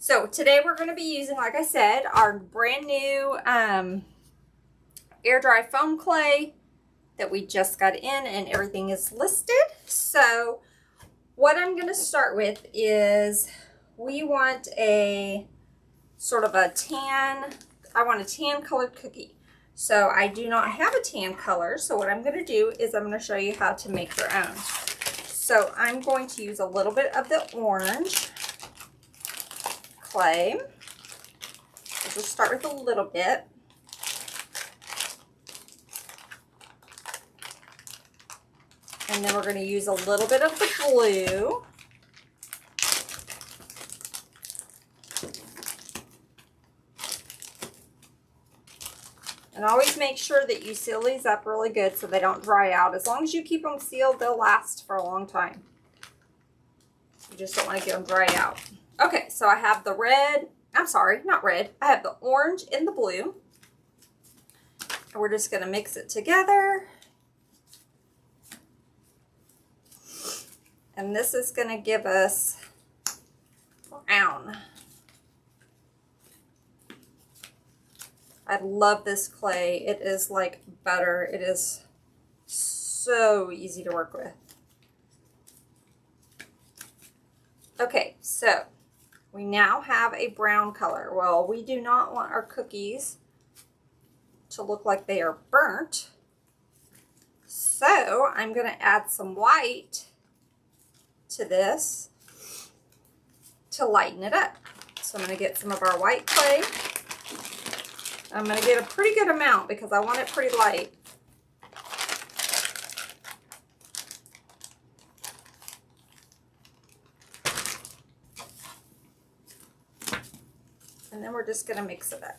So today we're going to be using, like I said, our brand new air dry foam clay that we just got in, and everything is listed. So what I'm going to start with is we want a sort of a tan, I want a tan colored cookie. So I do not have a tan color, so what I'm going to do is I'm going to show you how to make your own. So I'm going to use a little bit of the orange clay. We'll just start with a little bit. And then we're going to use a little bit of the blue. And always make sure that you seal these up really good so they don't dry out. As long as you keep them sealed, they'll last for a long time. You just don't want to get them dried out. Okay, so I have the red, I'm sorry, not red. I have the orange and the blue. And we're just going to mix it together. And this is going to give us brown. I love this clay. It is like butter. It is so easy to work with. Okay, so we now have a brown color. Well, we do not want our cookies to look like they are burnt. So I'm going to add some white to this to lighten it up. So I'm going to get some of our white clay. I'm going to get a pretty good amount because I want it pretty light. And then we're just going to mix it up.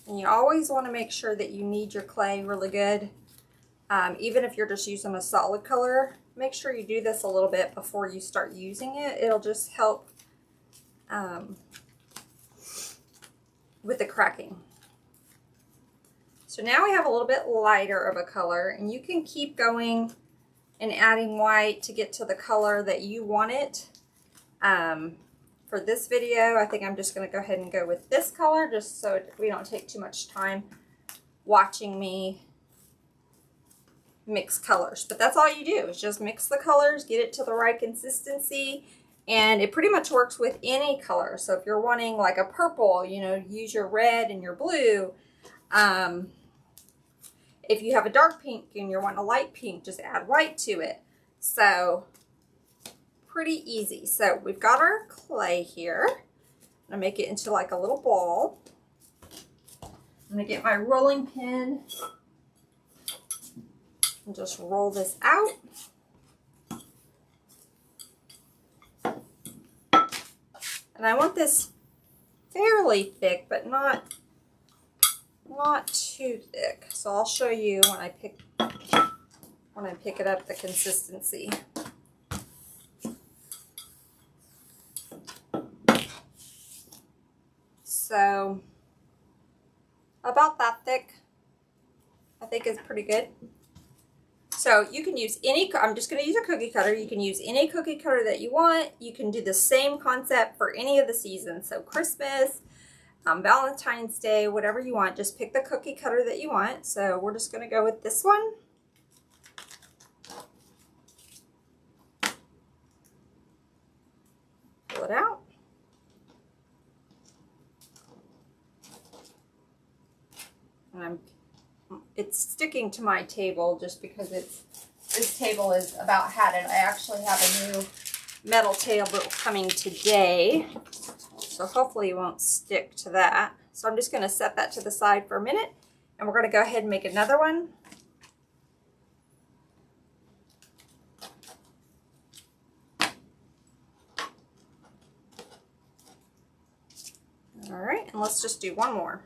And you always want to make sure that you knead your clay really good. Even if you're just using a solid color, make sure you do this a little bit before you start using it. It'll just help with the cracking. So now we have a little bit lighter of a color, and you can keep going and adding white to get to the color that you want it. For this video, I think I'm just going to go ahead and go with this color just so we don't take too much time watching me mix colors. But that's all you do is just mix the colors, get it to the right consistency, and it pretty much works with any color. So if you're wanting like a purple, you know, use your red and your blue. If you have a dark pink and you're wanting a light pink, just add white to it. So pretty easy. So we've got our clay here. I'm going to make it into like a little ball. I'm going to get my rolling pin and just roll this out. And I want this fairly thick, but not too thick. So I'll show you when I pick it up, the consistency. So about that thick, I think is pretty good. So you can use any, I'm just going to use a cookie cutter. You can use any cookie cutter that you want. You can do the same concept for any of the seasons. So Christmas, Valentine's Day, whatever you want. Just pick the cookie cutter that you want. So we're just going to go with this one. Pull it out. And it's sticking to my table just because this table is about had it. I actually have a new metal table coming today, so hopefully it won't stick to that. So I'm just going to set that to the side for a minute, and we're going to go ahead and make another one. All right, and let's just do one more.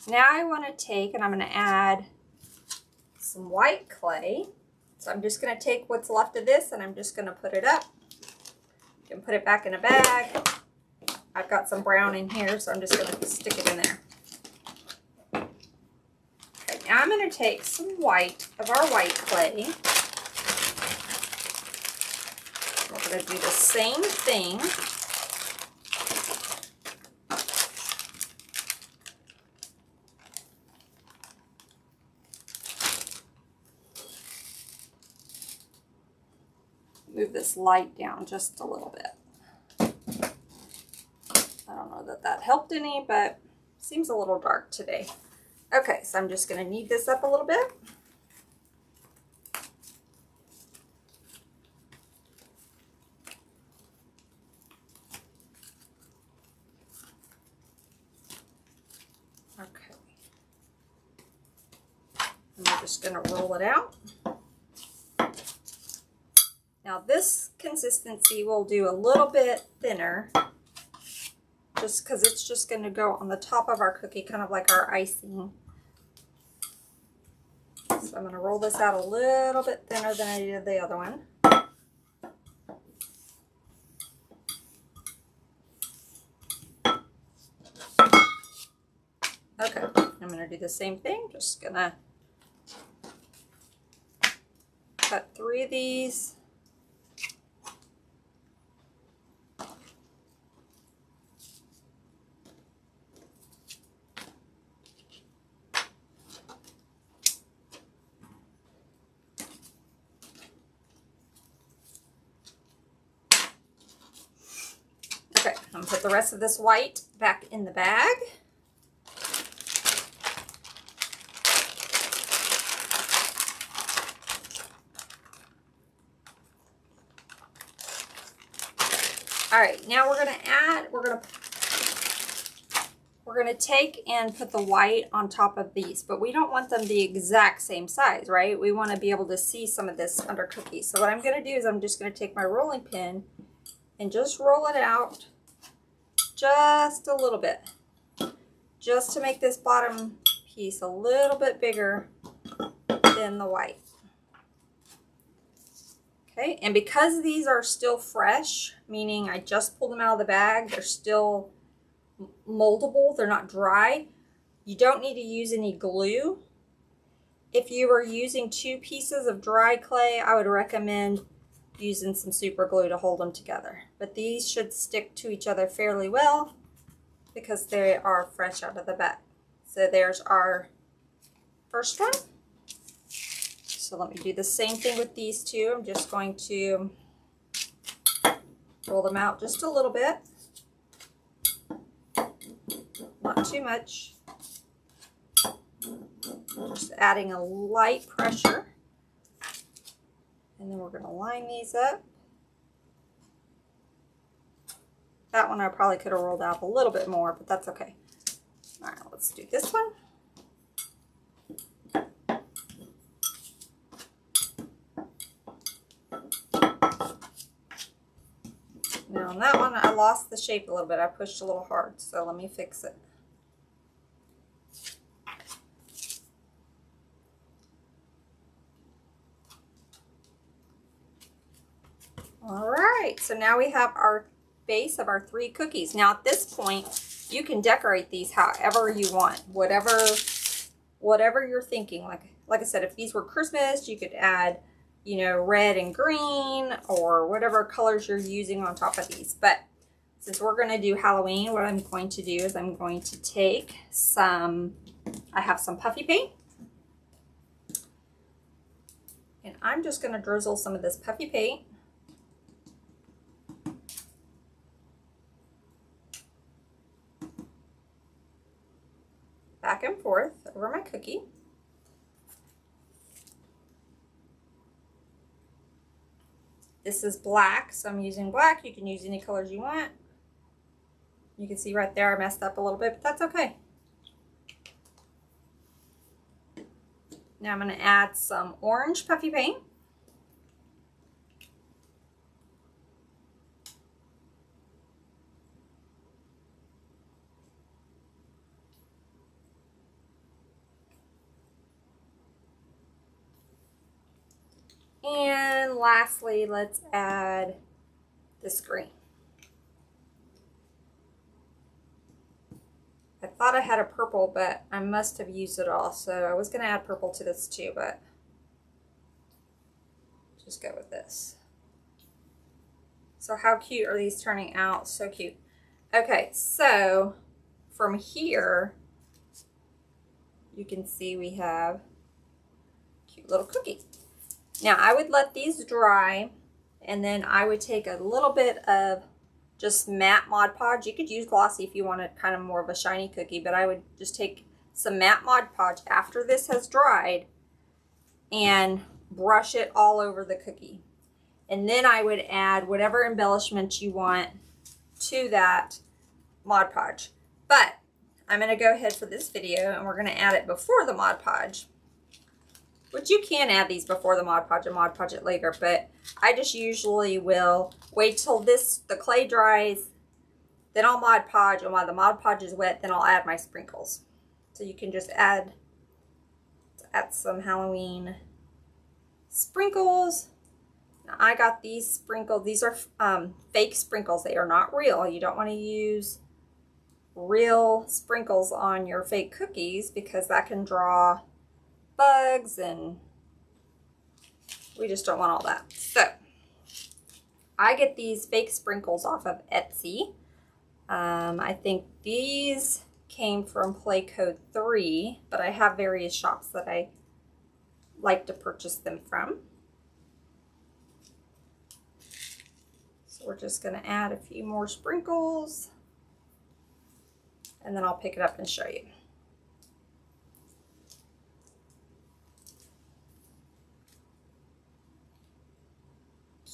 Now I want to take and I'm going to add some white clay. So I'm just going to take what's left of this and I'm just going to put it up. You can put it back in a bag. I've got some brown in here, so I'm just going to stick it in there. Okay, now I'm going to take some white of our white clay. We're going to do the same thing. Move this light down just a little bit. I don't know that that helped any, but seems a little dark today. Okay, so I'm just going to knead this up a little bit. Okay. And we're just going to roll it out. Now this consistency we'll do a little bit thinner, just because it's just going to go on the top of our cookie, kind of like our icing. So I'm going to roll this out a little bit thinner than I did the other one. Okay, I'm going to do the same thing. Just going to cut 3 of these. Okay, I'm going to put the rest of this white back in the bag. All right, now we're going to add, we're going to take and put the white on top of these, but we don't want them the exact same size, right? We want to be able to see some of this under cookies. So what I'm going to do is I'm just going to take my rolling pin and just roll it out just a little bit, just to make this bottom piece a little bit bigger than the white. Okay, and because these are still fresh, meaning I just pulled them out of the bag, they're still moldable, they're not dry, you don't need to use any glue. If you were using 2 pieces of dry clay, I would recommend using some super glue to hold them together. But these should stick to each other fairly well because they are fresh out of the bag. So there's our first one. So let me do the same thing with these 2. I'm just going to roll them out just a little bit. Not too much. Just adding a light pressure. And then we're going to line these up. That one I probably could have rolled out a little bit more, but that's okay. All right, let's do this one. Now on that one, I lost the shape a little bit. I pushed a little hard, so let me fix it. All right, so now we have our base of our 3 cookies. Now at this point, you can decorate these however you want, whatever you're thinking. Like I said, if these were Christmas, you could add, you know, red and green or whatever colors you're using on top of these. But since we're going to do Halloween, what I'm going to do is I'm going to take some, I have some Puffy Paint. And I'm just going to drizzle some of this Puffy Paint back and forth over my cookie. This is black, so I'm using black. You can use any colors you want. You can see right there I messed up a little bit, but that's okay. Now I'm going to add some orange Puffy Paint. And lastly, let's add this green. I thought I had a purple, but I must have used it all. So I was going to add purple to this too, but just go with this. So how cute are these turning out? So cute. Okay, so from here, you can see we have a cute little cookie. Now I would let these dry, and then I would take a little bit of just matte Mod Podge. You could use glossy if you wanted kind of more of a shiny cookie, but I would just take some matte Mod Podge after this has dried and brush it all over the cookie. And then I would add whatever embellishment you want to that Mod Podge. But I'm going to go ahead for this video and we're going to add it before the Mod Podge. Which you can add these before the Mod Podge and Mod Podge it later, but I just usually will wait till the clay dries, then I'll Mod Podge, and while the Mod Podge is wet, then I'll add my sprinkles. So you can just add some Halloween sprinkles. Now I got these sprinkles. These are fake sprinkles. They are not real. You don't want to use real sprinkles on your fake cookies because that can draw bugs and we just don't want all that. So I get these fake sprinkles off of Etsy. I think these came from Play Code 3, but I have various shops that I like to purchase them from. So we're just going to add a few more sprinkles and then I'll pick it up and show you.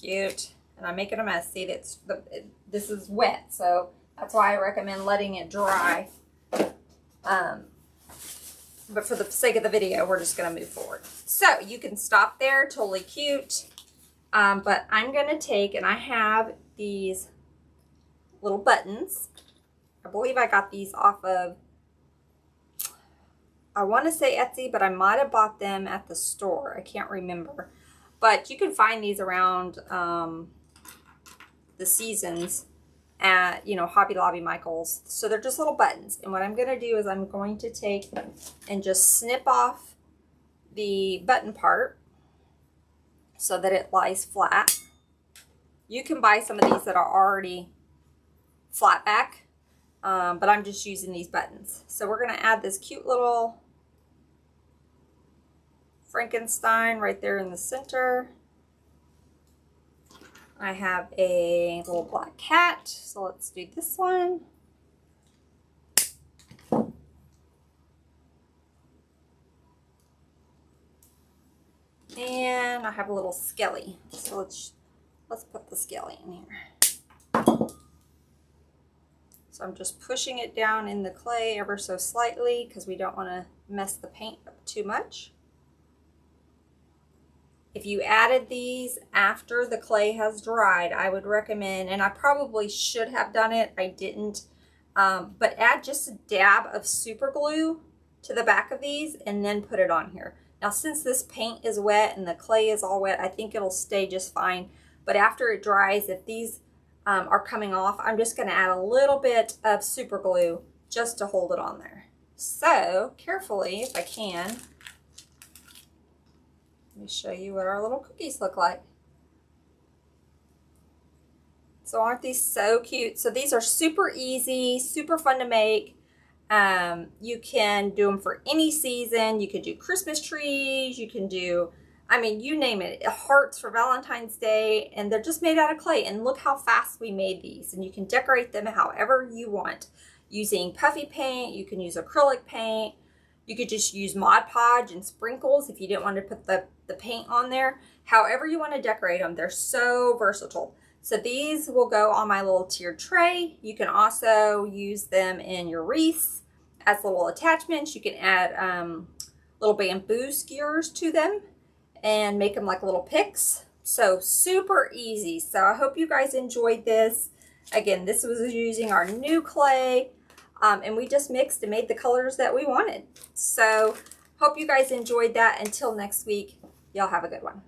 Cute. And I'm making a mess. See, this is wet, so that's why I recommend letting it dry. But for the sake of the video, we're just going to move forward. So you can stop there. Totally cute. But I'm going to take, and I have these little buttons. I believe I got these off of, I want to say Etsy, but I might have bought them at the store. I can't remember. But you can find these around the seasons at, you know, Hobby Lobby, Michael's. So they're just little buttons. And what I'm going to do is I'm going to take and just snip off the button part so that it lies flat. You can buy some of these that are already flat back, but I'm just using these buttons. So we're going to add this cute little Frankenstein right there in the center. I have a little black cat, so let's do this one. And I have a little skelly, so let's put the skelly in here. So I'm just pushing it down in the clay ever so slightly because we don't want to mess the paint up too much. If you added these after the clay has dried, I would recommend, and I probably should have done it, I didn't, but add just a dab of super glue to the back of these and then put it on here. Now since this paint is wet and the clay is all wet, I think it'll stay just fine. But after it dries, if these are coming off, I'm just going to add a little bit of super glue just to hold it on there. So carefully, if I can, let me show you what our little cookies look like. So aren't these so cute? So these are super easy, super fun to make. You can do them for any season. You could do Christmas trees. You can do, I mean, you name it. Hearts for Valentine's Day. And they're just made out of clay. And look how fast we made these. And you can decorate them however you want. Using Puffy Paint. You can use acrylic paint. You could just use Mod Podge and sprinkles if you didn't want to put the paint on there. However you want to decorate them, they're so versatile. So these will go on my little tiered tray. You can also use them in your wreaths as little attachments. You can add little bamboo skewers to them and make them like little picks. So super easy. So I hope you guys enjoyed this. Again, this was using our new clay. And we just mixed and made the colors that we wanted. So hope you guys enjoyed that. Until next week, y'all have a good one.